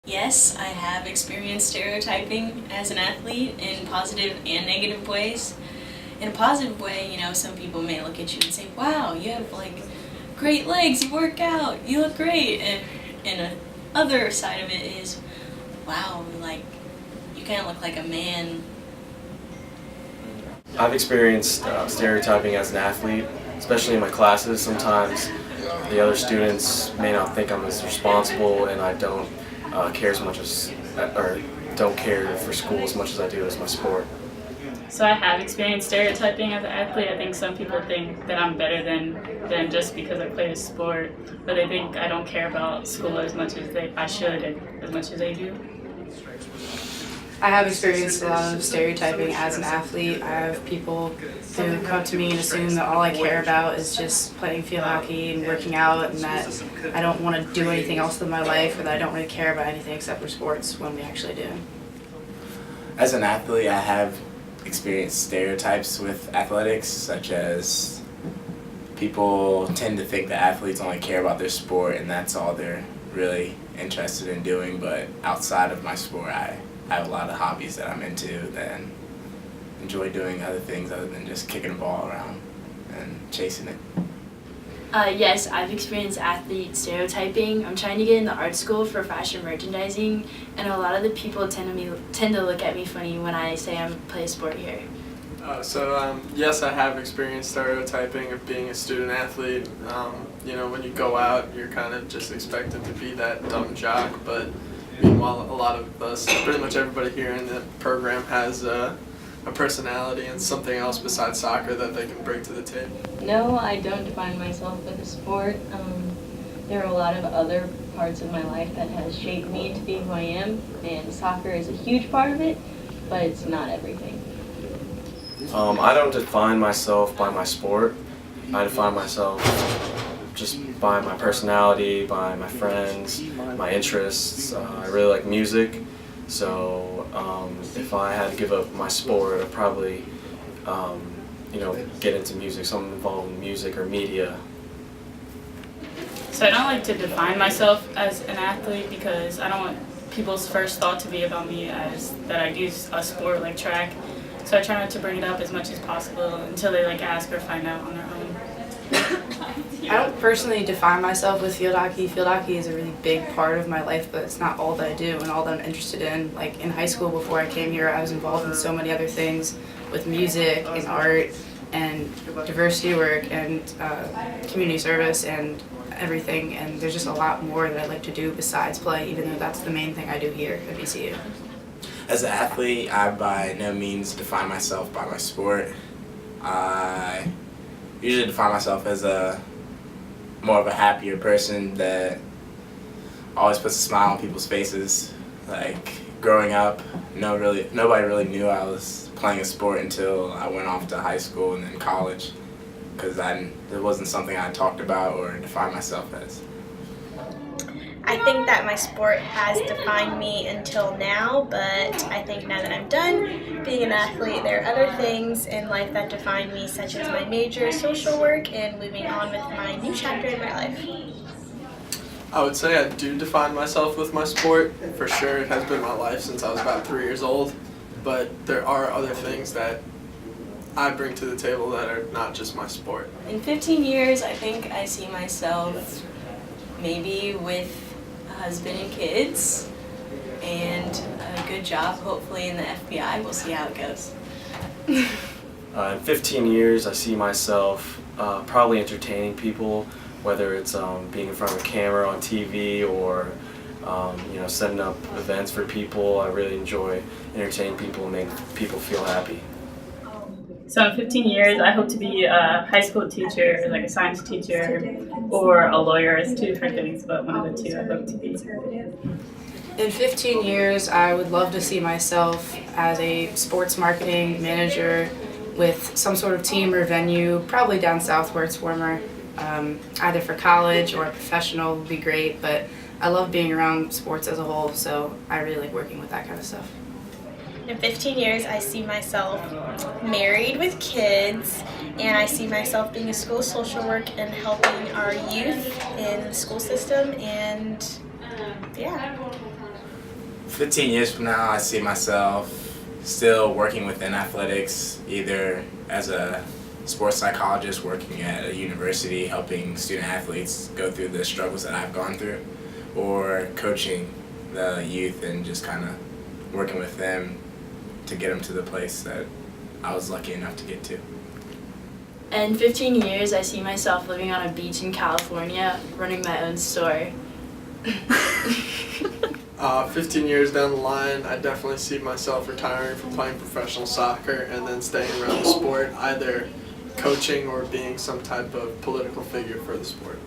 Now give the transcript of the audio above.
Yes, I have experienced stereotyping as an athlete in positive and negative ways. In a positive way, some people may look at you and say, wow, you have great legs, you work out, you look great. And the other side of it is, wow, you kind of look like a man. I've experienced stereotyping as an athlete, especially in my classes. Sometimes the other students may not think I'm as responsible, and I don't care as much as, or don't care for school as much as I do as my sport. So I have experienced stereotyping as an athlete. I think some people think that I'm better than just because I play a sport, but they think I don't care about school as much as I should and as much as they do. I have experienced a lot of stereotyping as an athlete. I have people who come up to me and assume that all I care about is just playing field hockey and working out, and that I don't want to do anything else with my life, or that I don't really care about anything except for sports, when we actually do. As an athlete, I have experienced stereotypes with athletics, such as people tend to think that athletes only care about their sport and that's all they're really interested in doing, but outside of my sport I have a lot of hobbies that I'm into that enjoy doing other things other than just kicking a ball around and chasing it. Yes, I've experienced athlete stereotyping. I'm trying to get into art school for fashion merchandising, and a lot of the people tend to look at me funny when I say I play a sport here. Yes, I have experienced stereotyping of being a student athlete. When you go out, you're kind of just expected to be that dumb jock, but meanwhile, a lot of us, pretty much everybody here in the program has a personality and something else besides soccer that they can bring to the table. No, I don't define myself with a sport. There are a lot of other parts of my life that has shaped me to be who I am, and soccer is a huge part of it, but it's not everything. I don't define myself by my sport. I define myself just by my personality, by my friends, my interests. I really like music, so if I had to give up my sport, I'd probably get into music, something involved in music or media. So I don't like to define myself as an athlete because I don't want people's first thought to be about me as that I do a sport like track. So I try not to bring it up as much as possible until they ask or find out on their own. I don't personally define myself with field hockey. Field hockey is a really big part of my life, but it's not all that I do and all that I'm interested in. Like in high school before I came here, I was involved in so many other things with music and art and diversity work and community service and everything, and there's just a lot more that I like to do besides play, even though that's the main thing I do here at BCU. As an athlete, I by no means define myself by my sport. I usually define myself as more of a happier person that always puts a smile on people's faces. Like growing up, nobody really knew I was playing a sport until I went off to high school and then college, because it wasn't something I talked about or defined myself as. I think that my sport has defined me until now, but I think now that I'm done being an athlete, there are other things in life that define me, such as my major, social work, and moving on with my new chapter in my life. I would say I do define myself with my sport. For sure, it has been my life since I was about 3 years old, but there are other things that I bring to the table that are not just my sport. In 15 years, I think I see myself maybe with a husband and kids and a good job, hopefully in the FBI. We'll see how it goes. In 15 years, I see myself probably entertaining people, whether it's being in front of a camera on TV or setting up events for people. I really enjoy entertaining people and make people feel happy. So in 15 years, I hope to be a high school teacher, like a science teacher, or a lawyer. It's two different things, but one of the two I hope to be. In 15 years, I would love to see myself as a sports marketing manager with some sort of team or venue, probably down south where it's warmer. Either for college or professional would be great, but I love being around sports as a whole, so I really like working with that kind of stuff. In 15 years, I see myself married with kids, and I see myself being a school social work and helping our youth in the school system, and yeah. 15 years from now, I see myself still working within athletics, either as a sports psychologist working at a university helping student athletes go through the struggles that I've gone through, or coaching the youth and just kind of working with them to get them to the place that I was lucky enough to get to. In 15 years, I see myself living on a beach in California, running my own store. 15 years down the line, I definitely see myself retiring from playing professional soccer and then staying around the sport, either coaching or being some type of political figure for the sport.